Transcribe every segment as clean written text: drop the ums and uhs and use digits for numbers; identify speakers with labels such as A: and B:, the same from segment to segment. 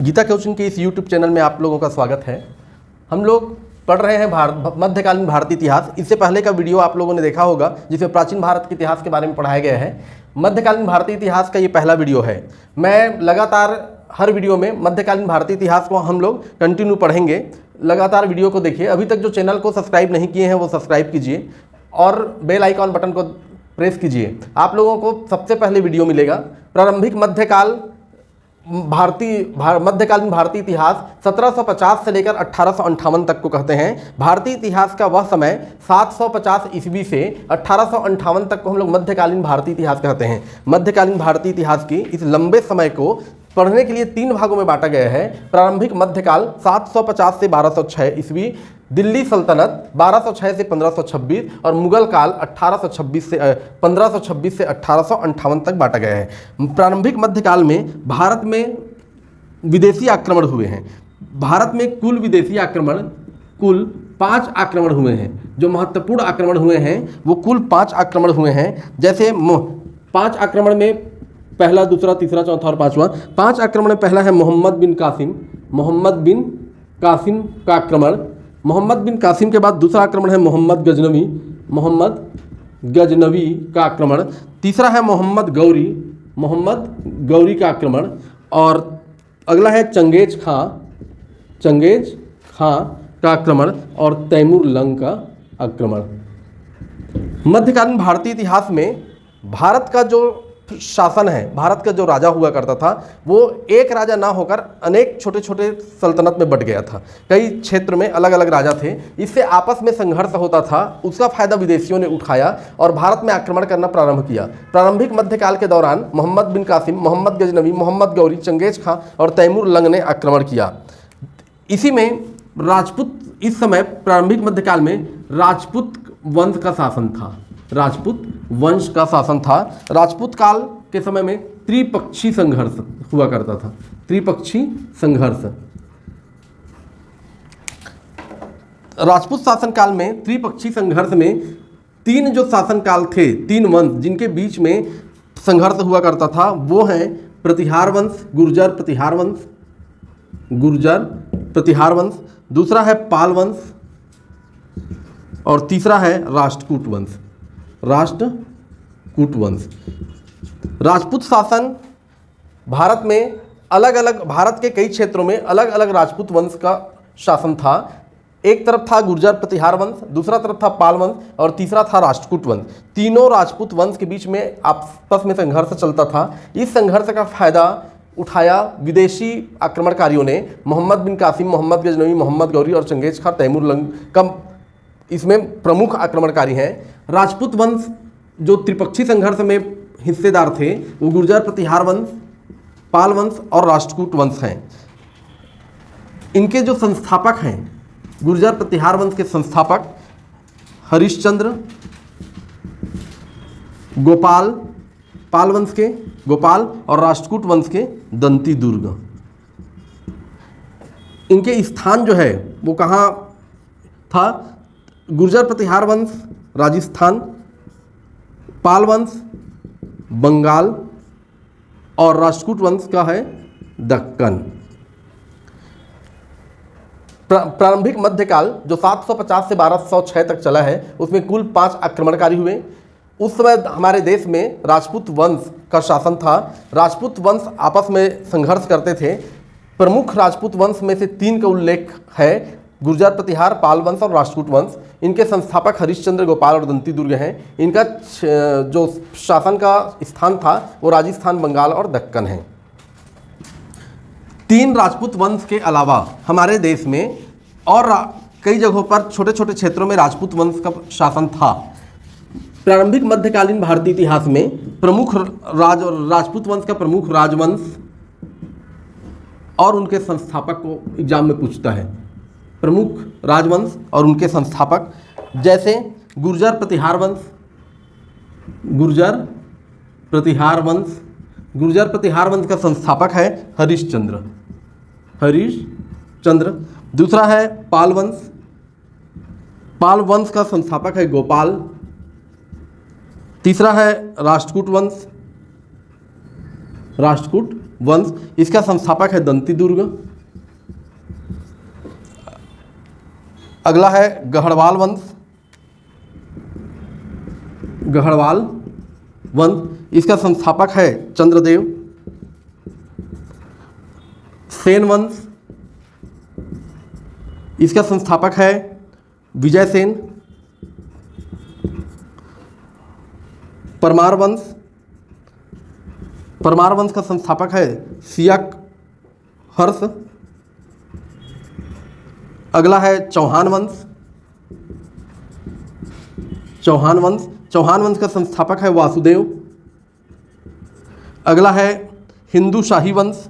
A: Gita coaching के इस YouTube channel में आप लोगों का स्वागत है। हम लोग पढ़ रहे हैं मध्यकालीन भारतीय इतिहास। इससे पहले का वीडियो आप लोगों ने देखा होगा जिसमें प्राचीन भारत के इतिहास के बारे में पढ़ाया गया है। मध्यकालीन भारतीय इतिहास का ये पहला वीडियो है। मैं लगातार हर वीडियो में मध्यकालीन भारतीय इतिहास को हम लोग कंटिन्यू पढ़ेंगे। लगातार वीडियो को देखिए। अभी तक जो चैनल को सब्सक्राइब नहीं किए हैं वो सब्सक्राइब कीजिए और बेल आइकॉन बटन को प्रेस कीजिए। आप लोगों को सबसे पहले वीडियो मिलेगा प्रारंभिक मध्यकालीन भारतीय इतिहास 1750 से लेकर 1858 तक को कहते हैं। भारतीय इतिहास का वह समय 750 ईस्वी से 1858 तक को हम लोग मध्यकालीन भारतीय इतिहास कहते हैं। मध्यकालीन भारतीय इतिहास की इस लंबे समय को पढ़ने के लिए 3 भागों में बांटा गया है। प्रारंभिक मध्यकाल 750 से 1206 ईस्वी, दिल्ली सल्तनत 1206 से 1526 और मुगल काल 1526 से 1858 तक बांटा गया है। प्रारंभिक मध्यकाल में भारत में विदेशी आक्रमण हुए हैं। भारत में कुल विदेशी आक्रमण कुल 5 आक्रमण हुए हैं। जो महत्वपूर्ण आक्रमण हुए हैं वो कुल 5 आक्रमण हुए हैं। जैसे 5 आक्रमण में पहला, दूसरा, तीसरा, चौथा और 5वां। 5 आक्रमण में पहला है मोहम्मद बिन कासिम का आक्रमण। मोहम्मद बिन कासिम के बाद दूसरा आक्रमण है मोहम्मद गजनवी का आक्रमण। तीसरा है मोहम्मद गौरी का आक्रमण। और अगला है चंगेज खां का आक्रमण और तैमूर लंग का आक्रमण। मध्यकालीन भारतीय इतिहास में भारत का जो शासन है, भारत का जो राजा हुआ करता था वो एक राजा ना होकर अनेक छोटे छोटे सल्तनत में बट गया था। कई क्षेत्र में अलग अलग राजा थे। इससे आपस में संघर्ष होता था। उसका फायदा विदेशियों ने उठाया और भारत में आक्रमण करना प्रारंभ किया। प्रारंभिक मध्यकाल के दौरान मोहम्मद बिन कासिम, मोहम्मद गजनवी, मोहम्मद गौरी, चंगेज खां और तैमूर लंग ने आक्रमण किया। इसी में राजपूत, इस समय प्रारंभिक मध्यकाल में राजपूत वंश का शासन था। राजपूत काल के समय में त्रिपक्षीय संघर्ष हुआ करता था। राजपूत शासन काल में त्रिपक्षीय संघर्ष में 3 जो शासन काल थे, 3 वंश जिनके बीच में संघर्ष हुआ करता था वो हैं प्रतिहार वंश, गुर्जर प्रतिहार वंश, दूसरा है पाल वंश और तीसरा है राष्ट्रकूट वंश। राजपूत शासन भारत में भारत के कई क्षेत्रों में अलग अलग राजपूत वंश का शासन था। एक तरफ था गुर्जर प्रतिहार वंश, दूसरा तरफ था पाल वंश और तीसरा था राष्ट्रकूट वंश। तीनों राजपूत वंश के बीच में आपस में संघर्ष चलता था। इस संघर्ष का फायदा उठाया विदेशी आक्रमणकारियों ने। मोहम्मद बिन कासिम, मोहम्मद गजनवी, मोहम्मद गौरी और चंगेज खां, तैमूर लंग का इसमें प्रमुख आक्रमणकारी हैं। राजपूत वंश जो त्रिपक्षीय संघर्ष में हिस्सेदार थे वो गुर्जर प्रतिहार वंश, पाल वंश और राष्ट्रकूट वंश हैं। इनके जो संस्थापक हैं, गुर्जर प्रतिहार वंश के संस्थापक हरिश्चंद्र, गोपाल, पाल वंश के गोपाल और राष्ट्रकूट वंश के दंती दुर्ग। इनके स्थान जो है वो कहाँ था? गुर्जर प्रतिहार वंश राजस्थान, पाल वंश बंगाल और राष्ट्रकूट वंश का है दक्कन। प्रारंभिक मध्यकाल जो 750 से 1206 तक चला है उसमें कुल 5 आक्रमणकारी हुए। उस समय हमारे देश में राजपूत वंश का शासन था। राजपूत वंश आपस में संघर्ष करते थे। प्रमुख राजपूत वंश में से 3 का उल्लेख है, गुर्जर प्रतिहार, पाल वंश और राष्ट्रकूट वंश। इनके संस्थापक हरिश्चंद्र, गोपाल और दंती दुर्ग हैं। इनका जो शासन का स्थान था वो राजस्थान, बंगाल और दक्कन है। 3 राजपूत वंश के अलावा हमारे देश में और कई जगहों पर छोटे छोटे क्षेत्रों में राजपूत वंश का शासन था। प्रारंभिक मध्यकालीन भारतीय इतिहास में प्रमुख राजपूत वंश का प्रमुख राजवंश और उनके संस्थापक को एग्जाम में पूछता है। प्रमुख राजवंश और उनके संस्थापक जैसे गुर्जर प्रतिहार वंश का संस्थापक है हरिश्चंद्र। दूसरा है पाल वंश का संस्थापक है गोपाल। तीसरा है राष्ट्रकूट वंश, इसका संस्थापक है दंती दुर्ग। अगला है गढ़वाल वंश, गढ़वाल वंश, इसका संस्थापक है चंद्रदेव। सेन वंश, इसका संस्थापक है विजय सेन। परमार वंश, परमार वंश का संस्थापक है सियाक हर्ष। अगला है चौहान वंश, चौहान वंश, चौहान वंश का संस्थापक है वासुदेव। अगला है हिंदू शाही वंश,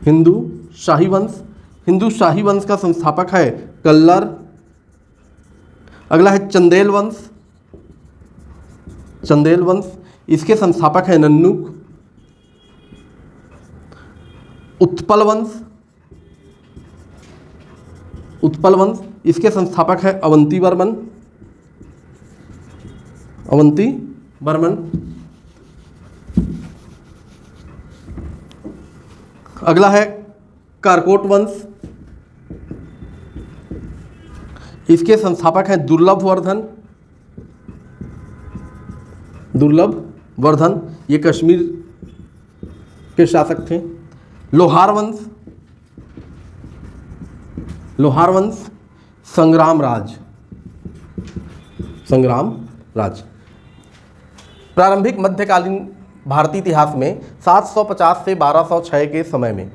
A: हिंदू शाही वंश, हिंदू शाही वंश का संस्थापक है कल्लर। अगला है चंदेल वंश, चंदेल वंश, इसके संस्थापक है नन्नुक। उत्पल वंश, उत्पल वंश, इसके संस्थापक है अवंती वर्मन, अवंती वर्मन। अगला है कारकोट वंश, इसके संस्थापक हैं दुर्लभ वर्धन, दुर्लभ वर्धन, ये कश्मीर के शासक थे। लोहार वंश, लोहार वंश, संग्राम राज, संग्राम राज। प्रारंभिक मध्यकालीन भारतीय इतिहास में 750 से 1206 के समय में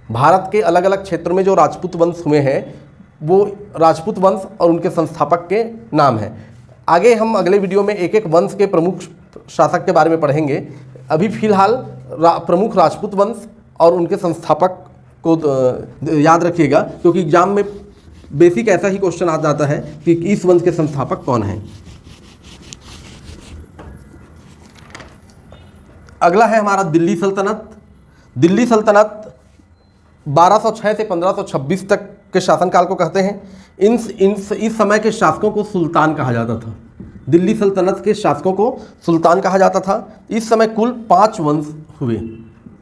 A: भारत के अलग अलग क्षेत्रों में जो राजपूत वंश हुए हैं वो राजपूत वंश और उनके संस्थापक के नाम हैं। आगे हम अगले वीडियो में एक एक वंश के प्रमुख शासक के बारे में पढ़ेंगे। अभी फिलहाल प्रमुख राजपूत वंश और उनके संस्थापक को याद रखिएगा, क्योंकि एग्जाम में बेसिक ऐसा ही क्वेश्चन आ जाता है कि इस वंश के संस्थापक कौन हैं। अगला है हमारा दिल्ली सल्तनत। दिल्ली सल्तनत 1206 से 1526 तक के शासनकाल को कहते हैं। इस समय के शासकों को सुल्तान कहा जाता था। दिल्ली सल्तनत के शासकों को सुल्तान कहा जाता था। इस समय कुल 5 वंश हुए,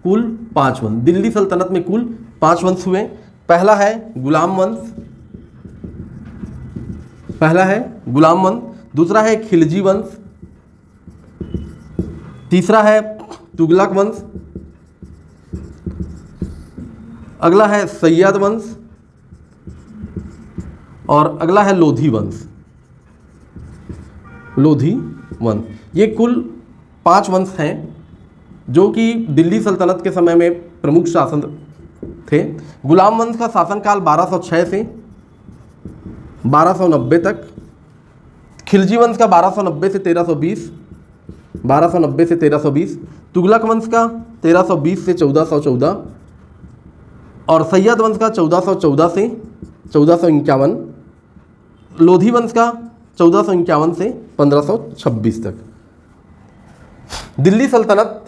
A: कुल 5 वंश। दिल्ली सल्तनत में कुल 5 वंश हुए। पहला है गुलाम वंश, पहला है गुलाम वंश। दूसरा है खिलजी वंश। तीसरा है तुगलक वंश। अगला है सैयद वंश और अगला है लोधी वंश, लोधी वंश। ये कुल 5 वंश हैं जो कि दिल्ली सल्तनत के समय में प्रमुख शासन थे। गुलाम वंश का शासनकाल 1206 से 1290 तक। खिलजी वंश का 1290 से 1320, 1290 से 1320। तुगलक वंश का 1320 से 1414 और सैयद वंश का 1414 से 1451। लोधी वंश का 1451 से 1526 तक। दिल्ली सल्तनत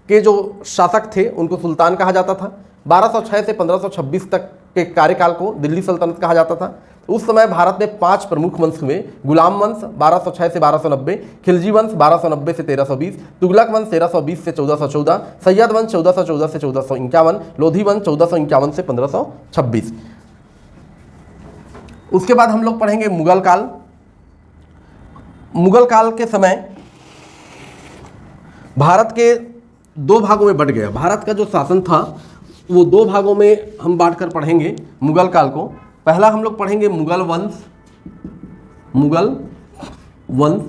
A: के जो शासक थे उनको सुल्तान कहा जाता था। 1206 से 1526 तक के कार्यकाल को दिल्ली सल्तनत कहा जाता था। उस समय भारत में 5 प्रमुख वंश हुए। गुलाम वंश 1206 से 1290, खिलजी वंश 1290 से 1320, तुगलक वंश 1320 से 1414, सैयद वंश 1414 से 1451, लोधी वंश 1451 से 1526। उसके बाद हम लोग पढ़ेंगे मुगल काल। मुगल काल के समय भारत के 2 भागों में बंट गया। भारत का जो शासन था वो 2 भागों में हम बांटकर पढ़ेंगे मुगल काल को। पहला हम लोग पढ़ेंगे मुगल वंश, मुगल वंश,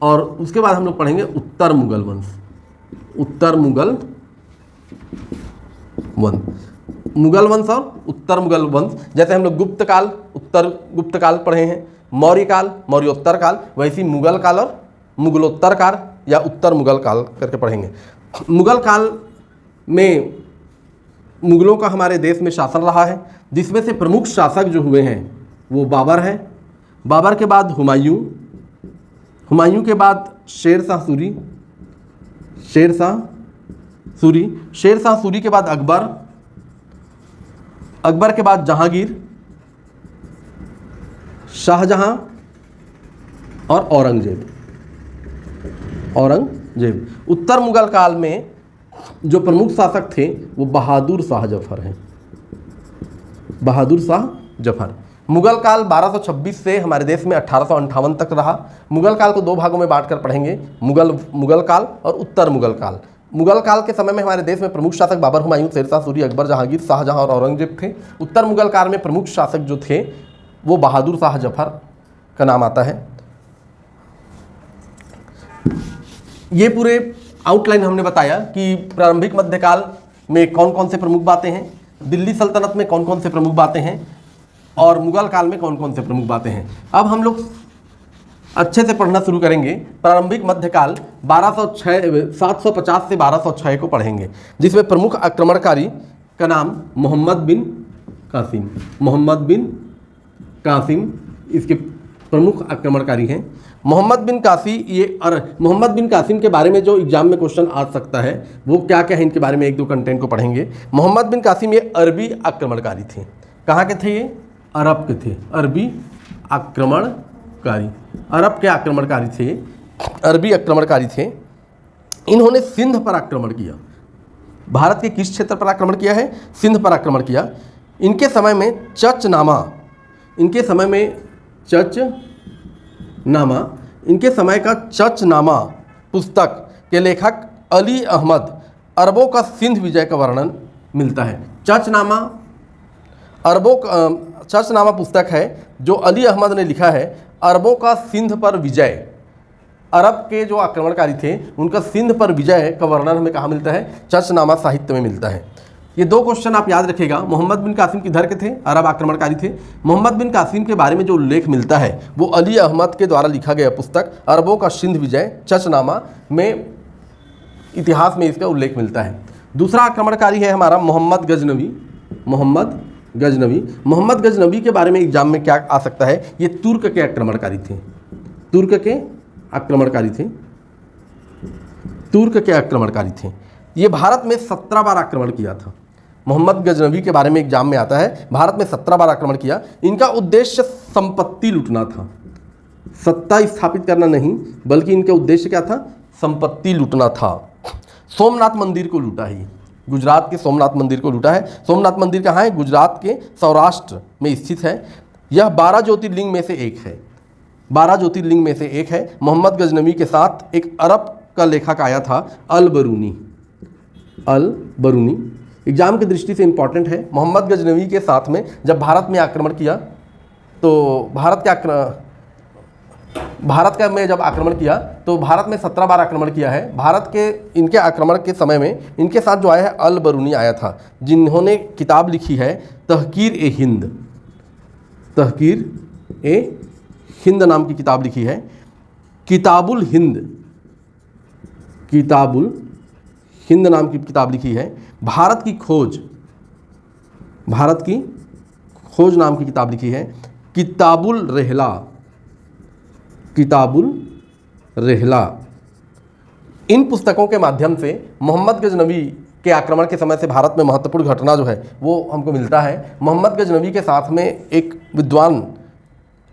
A: और उसके बाद हम लोग पढ़ेंगे उत्तर मुगल वंश, उत्तर मुगल वंश। मुगल वंश और उत्तर मुगल वंश, जैसे हम लोग गुप्त काल, उत्तर गुप्त काल पढ़े हैं, मौर्य काल, मौर्योत्तर काल, वैसी मुगल काल और मुगलोत्तर काल या उत्तर मुगल काल करके पढ़ेंगे। मुगल काल में मुगलों का हमारे देश में शासन रहा है, जिसमें से प्रमुख शासक जो हुए हैं वो बाबर हैं। बाबर के बाद हुमायूं, हुमायूं के बाद शेर शाह सूरी, शेर शाह सूरी, शेर शाह सूरी के बाद अकबर, अकबर के बाद जहांगीर, शाहजहां और औरंगजेब, औरंगजेब। उत्तर मुगल काल में जो प्रमुख शासक थे वो बहादुर शाह जफर हैं, बहादुर शाह जफर। मुगल काल 1226 से हमारे देश में 1858 तक रहा। मुगल काल को दो भागों में बांटकर पढ़ेंगे, मुगल काल और उत्तर मुगल काल। मुगल काल के समय में हमारे देश में प्रमुख शासक बाबर, हुमायूं, शेरशाह सूरी, अकबर, जहांगीर, शाहजहां और औरंगजेब थे। उत्तर मुगल काल में प्रमुख शासक जो थे वो बहादुर शाह जफर का नाम आता है। ये पूरे आउटलाइन हमने बताया कि प्रारंभिक मध्यकाल में कौन कौन से प्रमुख बातें हैं, दिल्ली सल्तनत में कौन कौन से प्रमुख बातें हैं और मुगल काल में कौन कौन से प्रमुख बातें हैं। अब हम लोग अच्छे से पढ़ना शुरू करेंगे। प्रारंभिक मध्यकाल 750 से 1206 को पढ़ेंगे, जिसमें प्रमुख आक्रमणकारी का नाम मोहम्मद बिन कासिम, मोहम्मद बिन कासिम इसके प्रमुख आक्रमणकारी हैं। मोहम्मद बिन कासिम के बारे में जो एग्जाम में क्वेश्चन आ सकता है वो क्या क्या है, इनके बारे में एक दो कंटेंट को पढ़ेंगे। मोहम्मद बिन कासिम ये अरबी आक्रमणकारी थे। कहाँ के थे ये? अरब के थे, अरबी आक्रमणकारी, अरब के आक्रमणकारी थे, अरबी आक्रमणकारी थे। इन्होंने सिंध पर आक्रमण किया। भारत के किस क्षेत्र पर आक्रमण किया है? सिंध पर आक्रमण किया। इनके समय में चचनामा, इनके समय का चचनामा पुस्तक के लेखक अली अहमद अरबों का सिंध विजय का वर्णन मिलता है। चचनामा पुस्तक है जो अली अहमद ने लिखा है, अरबों का सिंध पर विजय। अरब के जो आक्रमणकारी थे उनका सिंध पर विजय का वर्णन हमें कहाँ मिलता है? चचनामा साहित्य में मिलता है। ये दो क्वेश्चन आप याद रखिएगा। मोहम्मद बिन कासिम किधर के थे? अरब आक्रमणकारी थे। मोहम्मद बिन कासिम के बारे में जो उल्लेख मिलता है वो अली अहमद के द्वारा लिखा गया पुस्तक अरबों का सिंध विजय चचनामा में, इतिहास में इसका उल्लेख मिलता है। दूसरा आक्रमणकारी है हमारा मोहम्मद गजनवी। मोहम्मद गजनवी के बारे में एग्जाम में क्या आ सकता है? ये तुर्क के आक्रमणकारी थे, तुर्क के आक्रमणकारी थे। ये भारत में 17 बार आक्रमण किया था। मोहम्मद गजनवी के बारे में एग्जाम में आता है, भारत में 17 बार आक्रमण किया। इनका उद्देश्य संपत्ति लूटना था, सत्ता स्थापित करना नहीं, बल्कि इनका उद्देश्य क्या था? संपत्ति लूटना था। सोमनाथ मंदिर को लूटा है, गुजरात के सोमनाथ मंदिर को लूटा है। सोमनाथ मंदिर कहाँ है? गुजरात के सौराष्ट्र में स्थित है। यह 12 ज्योतिर्लिंग में से एक है, 12 ज्योतिर्लिंग में से एक है। मोहम्मद गजनवी के साथ एक अरब का लेखक आया था, अल बरूनी एग्जाम की दृष्टि से इंपॉर्टेंट है। मोहम्मद गजनवी के साथ में जब भारत में आक्रमण किया तो भारत में जब आक्रमण किया तो भारत में 17 बार आक्रमण किया है। भारत के इनके आक्रमण के समय में इनके साथ जो आया है अल बरूनी आया था, जिन्होंने किताब लिखी है तहकीर ए हिंद नाम की किताब लिखी है। किताबुल हिंद नाम की किताब लिखी है। भारत की खोज नाम की किताब लिखी है। किताबुल रेहला। इन पुस्तकों के माध्यम से मोहम्मद गजनवी के आक्रमण के समय से भारत में महत्वपूर्ण घटना जो है वो हमको मिलता है। मोहम्मद गजनवी के साथ में एक विद्वान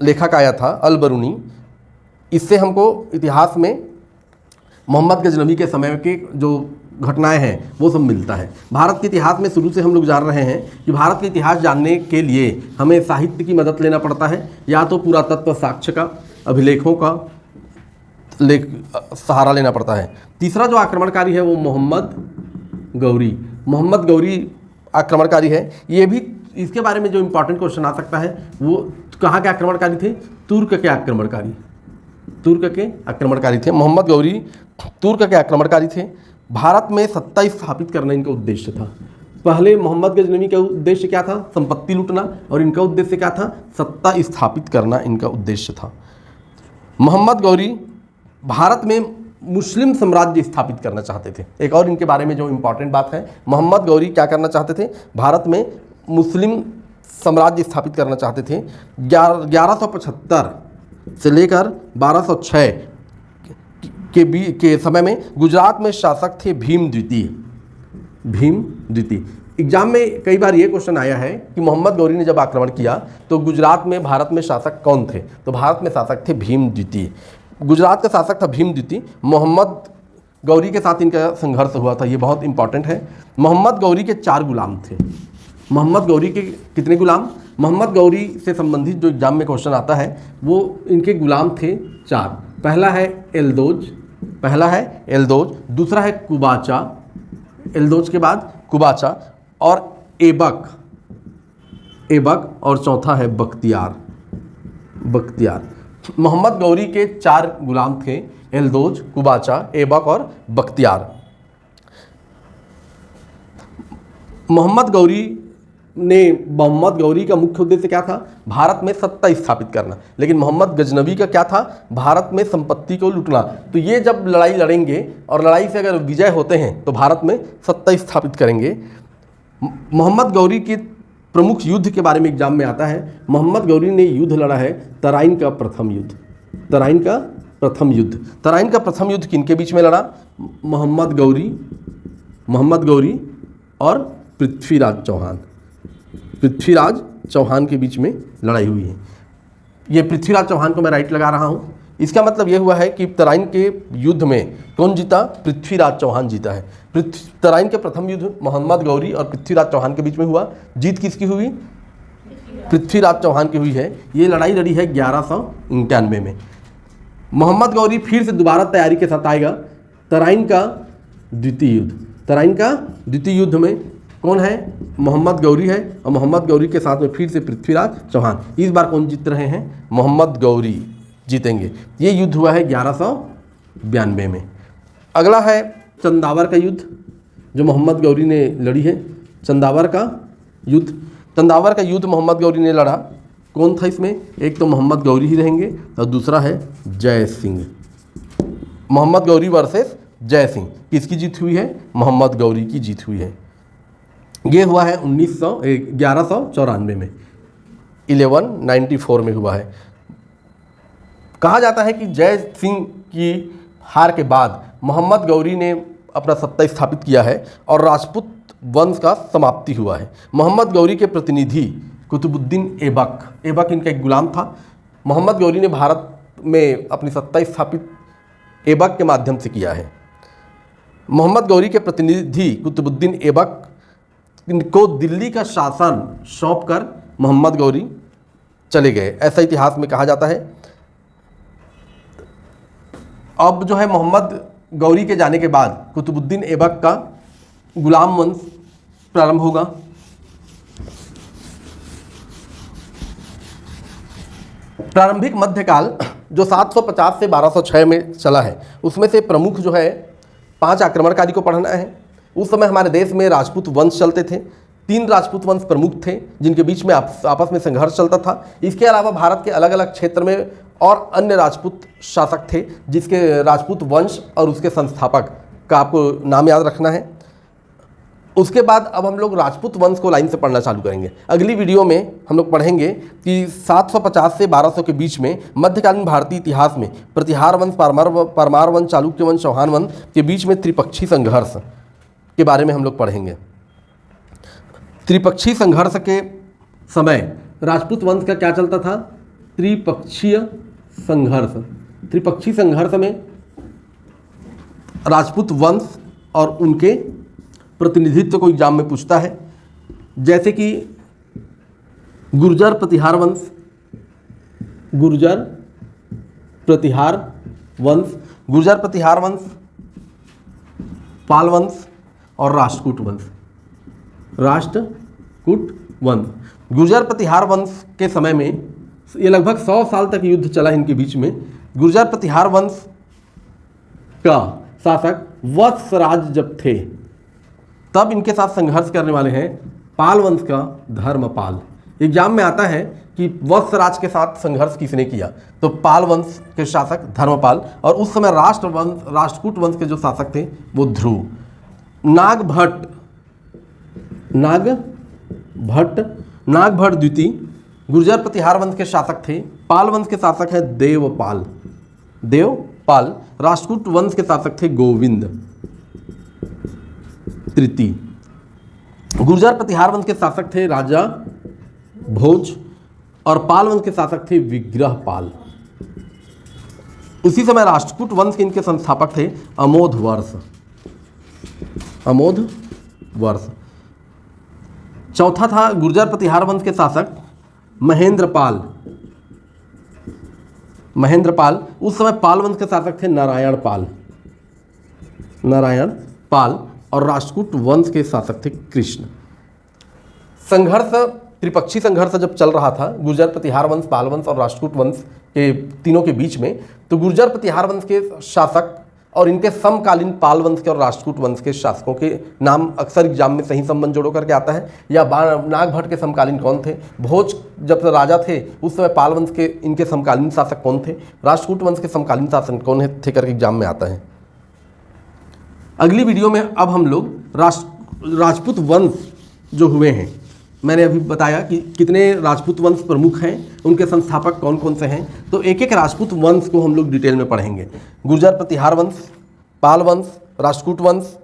A: लेखक आया था, अल बरूनी। इससे हमको इतिहास में मोहम्मद गजनवी के समय के जो घटनाएं हैं वो सब मिलता है। भारत के इतिहास में शुरू से हम लोग जान रहे हैं कि भारत के इतिहास जानने के लिए हमें साहित्य की मदद लेना पड़ता है, या तो पुरातत्व साक्ष्य का, अभिलेखों का सहारा लेना पड़ता है। तीसरा जो आक्रमणकारी है वो मोहम्मद गौरी आक्रमणकारी है। ये भी, इसके बारे में जो इंपॉर्टेंट क्वेश्चन आ सकता है वो कहाँ के आक्रमणकारी थे? तुर्क के आक्रमणकारी थे। मोहम्मद गौरी तुर्क के आक्रमणकारी थे। भारत में सत्ता स्थापित करना इनका उद्देश्य था। पहले मोहम्मद गजनवी का उद्देश्य क्या था? संपत्ति लूटना, और इनका उद्देश्य क्या था? सत्ता स्थापित करना इनका उद्देश्य था। मोहम्मद गौरी भारत में मुस्लिम साम्राज्य स्थापित करना चाहते थे। एक और इनके बारे में जो इम्पॉर्टेंट बात है, मोहम्मद गौरी क्या करना चाहते थे? भारत में मुस्लिम साम्राज्य स्थापित करना चाहते थे। 1175 से लेकर 1206 के समय में गुजरात में शासक थे भीम द्वितीय। एग्जाम में कई बार ये क्वेश्चन आया है कि मोहम्मद गौरी ने जब आक्रमण किया तो गुजरात में भारत में शासक कौन थे? तो भारत में शासक थे भीम द्वितीय। गुजरात का शासक था भीम द्वितीय। मोहम्मद गौरी के साथ इनका संघर्ष हुआ था, ये बहुत इंपॉर्टेंट है। मोहम्मद गौरी के 4 गुलाम थे। मोहम्मद गौरी के कितने गुलाम? मोहम्मद गौरी से संबंधित जो एग्जाम में क्वेश्चन आता है वो इनके गुलाम थे 4। पहला है एल्दोज, दूसरा है कुबाचा, एल्दोज के बाद कुबाचा और एबक, और चौथा है बख्तियार। मोहम्मद गौरी के 4 गुलाम थे, एल्दोज, कुबाचा, एबक और बख्तियार। मोहम्मद गौरी का मुख्य उद्देश्य क्या था? भारत में सत्ता स्थापित करना। लेकिन मोहम्मद गजनवी का क्या था? भारत में संपत्ति को लूटना। तो ये जब लड़ाई लड़ेंगे और लड़ाई से अगर विजय होते हैं तो भारत में सत्ता स्थापित करेंगे। मोहम्मद गौरी के प्रमुख युद्ध के बारे में एग्जाम में आता है। मोहम्मद गौरी ने युद्ध लड़ा है तराइन का प्रथम युद्ध किनके बीच में लड़ा? मोहम्मद गौरी और पृथ्वीराज चौहान के बीच में लड़ाई हुई है। ये पृथ्वीराज चौहान को मैं राइट लगा रहा हूँ। इसका मतलब ये हुआ है कि तराइन के युद्ध में कौन जीता? पृथ्वीराज चौहान जीता है। तराइन के प्रथम युद्ध मोहम्मद गौरी और पृथ्वीराज चौहान के बीच में हुआ। जीत किसकी हुई? पृथ्वीराज चौहान की हुई है। ये लड़ाई लड़ी है 1191 में। मोहम्मद गौरी फिर से दोबारा तैयारी के साथ आएगा तराइन का द्वितीय युद्ध में कौन है? मोहम्मद गौरी है और मोहम्मद गौरी के साथ में फिर से पृथ्वीराज चौहान। इस बार कौन जीत रहे हैं? मोहम्मद गौरी जीतेंगे। ये युद्ध हुआ है 1192 में। अगला है चंदावर का युद्ध जो मोहम्मद गौरी ने लड़ी है। चंदावर का युद्ध मोहम्मद गौरी ने लड़ा। कौन था इसमें? एक तो मोहम्मद गौरी ही रहेंगे और दूसरा है जय सिंह। मोहम्मद गौरी वर्सेस जय सिंह। किसकी जीत हुई है? मोहम्मद गौरी की जीत हुई है। ये हुआ है 1194 में, 1194 में हुआ है। कहा जाता है कि जय सिंह की हार के बाद मोहम्मद गौरी ने अपना सत्ता स्थापित किया है और राजपूत वंश का समाप्ति हुआ है। मोहम्मद गौरी के प्रतिनिधि कुतुबुद्दीन ऐबक इनका एक गुलाम था। मोहम्मद गौरी ने भारत में अपनी सत्ता स्थापित ऐबक के माध्यम से किया है। मोहम्मद गौरी के प्रतिनिधि कुतुबुद्दीन ऐबक को दिल्ली का शासन सौंपकर मोहम्मद गौरी चले गए, ऐसा इतिहास में कहा जाता है। अब जो है मोहम्मद गौरी के जाने के बाद कुतुबुद्दीन ऐबक का गुलाम वंश प्रारंभ होगा। प्रारंभिक मध्यकाल जो 750 से 1206 में चला है उसमें से प्रमुख जो है 5 आक्रमणकारी को पढ़ना है। उस समय हमारे देश में राजपूत वंश चलते थे। 3 राजपूत वंश प्रमुख थे जिनके बीच में आपस में संघर्ष चलता था। इसके अलावा भारत के अलग अलग क्षेत्र में और अन्य राजपूत शासक थे जिसके राजपूत वंश और उसके संस्थापक का आपको नाम याद रखना है। उसके बाद अब हम लोग राजपूत वंश को लाइन से पढ़ना चालू करेंगे। अगली वीडियो में हम लोग पढ़ेंगे कि 750 से 1200 के बीच में मध्यकालीन भारतीय इतिहास में प्रतिहार वंश, परमार वंश, चालुक्य वंश, चौहान वंश के बीच में त्रिपक्षीय संघर्ष के बारे में हम लोग पढ़ेंगे। त्रिपक्षीय संघर्ष के समय राजपूत वंश का क्या चलता था? त्रिपक्षीय संघर्ष में राजपूत वंश और उनके प्रतिनिधित्व को एग्जाम में पूछता है। जैसे कि गुर्जर प्रतिहार वंश, पाल वंश और राष्ट्रकूट वंश। गुर्जर प्रतिहार वंश के समय में ये लगभग 100 साल तक युद्ध चला इनके बीच में। गुर्जर प्रतिहार वंश का शासक वत्सराज जब थे तब इनके साथ संघर्ष करने वाले हैं पाल वंश का धर्मपाल। एग्जाम में आता है कि वत्सराज के साथ संघर्ष किसने किया? तो पाल वंश के शासक धर्मपाल, और उस समय राष्ट्रकूट वंश के जो शासक थे वो ध्रुव। नागभट्ट द्वितीय गुर्जर प्रतिहार वंश के शासक थे। पाल वंश के शासक है देवपाल। राष्ट्रकूट वंश के शासक थे गोविंद तृतीय। गुर्जर प्रतिहार वंश के शासक थे राजा भोज और पाल वंश के शासक थे विग्रहपाल। उसी समय राष्ट्रकूट वंश के इनके संस्थापक थे अमोधवर्ष। अमोधवर्ष। चौथा था गुर्जर प्रतिहार वंश के शासक महेंद्रपाल। महेंद्रपाल। उस समय पाल वंश के शासक थे नारायण पाल। नारायण पाल। और राष्ट्रकूट वंश के शासक थे कृष्ण। संघर्ष, त्रिपक्षी संघर्ष जब चल रहा था गुर्जर प्रतिहार वंश, पाल वंश और राष्ट्रकूट वंश के तीनों के बीच में, तो गुर्जर प्रतिहार वंश के शासक और इनके समकालीन पाल वंश के और राष्ट्रकूट वंश के शासकों के नाम अक्सर एग्जाम में सही संबंध जोड़ो करके आता है। या नागभट्ट के समकालीन कौन थे, भोज जब राजा थे उस समय पाल वंश के इनके समकालीन शासक कौन थे, राष्ट्रकूट वंश के समकालीन शासक कौन थे करके एग्जाम में आता है। अगली वीडियो में अब हम लोग राजपूत वंश जो हुए हैं, मैंने अभी बताया कि कितने राजपूत वंश प्रमुख हैं, उनके संस्थापक कौन कौन से हैं, तो एक एक राजपूत वंश को हम लोग डिटेल में पढ़ेंगे। गुर्जर प्रतिहार वंश, पाल वंश, राष्ट्रकूट वंश,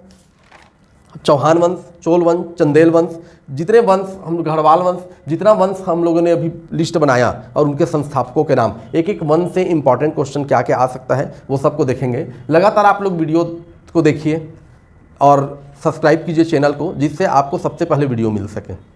A: चौहान वंश, चोल वंश, चंदेल वंश, जितने वंश हम लोग, गढ़वाल वंश, जितना वंश हम लोगों ने अभी लिस्ट बनाया और उनके संस्थापकों के नाम, एक एक वंश से इंपॉर्टेंट क्वेश्चन क्या क्या आ सकता है वो सबको देखेंगे। लगातार आप लोग वीडियो को देखिए और सब्सक्राइब कीजिए चैनल को, जिससे आपको सबसे पहले वीडियो मिल सके।